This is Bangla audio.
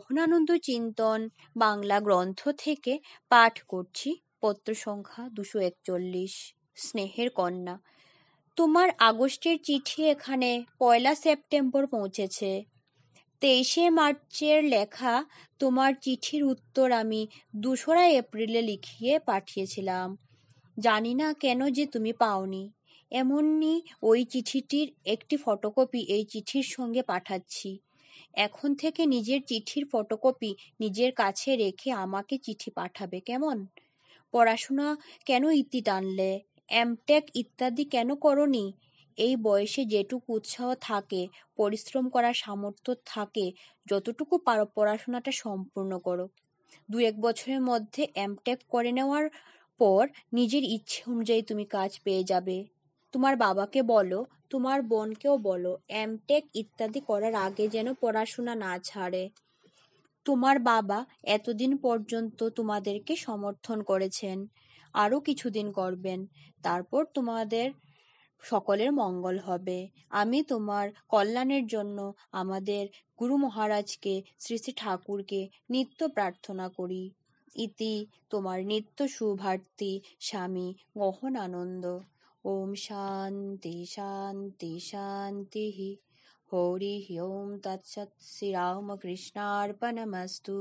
গহনানন্দ চিন্তন বাংলা গ্রন্থ থেকে পাঠ করছি। পত্র সংখ্যা 241। স্নেহের কন্যা। তোমার আগস্টের চিঠি এখানে 1 সেপ্টেম্বর পৌঁছেছে। 23 মার্চের লেখা তোমার চিঠির উত্তর আমি 2 এপ্রিলে লিখিয়ে পাঠিয়েছিলাম। জানি না কেন যে তুমি পাওনি। এমনি ওই চিঠিটির একটি ফটোকপি এই চিঠির সঙ্গে পাঠাচ্ছি। এখন থেকে নিজের চিঠির ফটোকপি নিজের কাছে রেখে আমাকে চিঠি পাঠাবে, কেমন? পড়াশোনা কেন ইতি টানলে? এমটেক ইত্যাদি কেন করনি? এই বয়সে যেটুকু উৎসাহ থাকে, পরিশ্রম করার সামর্থ্য থাকে, যতটুকু পারো পড়াশোনাটা সম্পূর্ণ করো। 2-1 বছরের মধ্যে এমটেক করে নেওয়ার পর নিজের ইচ্ছে অনুযায়ী তুমি কাজ পেয়ে যাবে। তোমার বাবাকে বলো, তোমার বোনকেও বলো, এমটেক ইত্যাদি করার আগে যেন পড়াশোনা না ছাড়ে। তোমার বাবা এতদিন পর্যন্ত তোমাদেরকে সমর্থন করেছেন, আরও কিছুদিন করবেন। তারপর তোমাদের সকলের মঙ্গল হবে। আমি তোমার কল্যাণের জন্য আমাদের গুরু মহারাজকে, শ্রী শ্রী ঠাকুরকে নিত্য প্রার্থনা করি। ইতি তোমার নিত্য শুভার্থী স্বামী গহনানন্দ। ওম শান্তি শান্তি শান্তি। হরি ওম তৎসৎ। শ্রীরামকৃষ্ণার্পণমস্তু।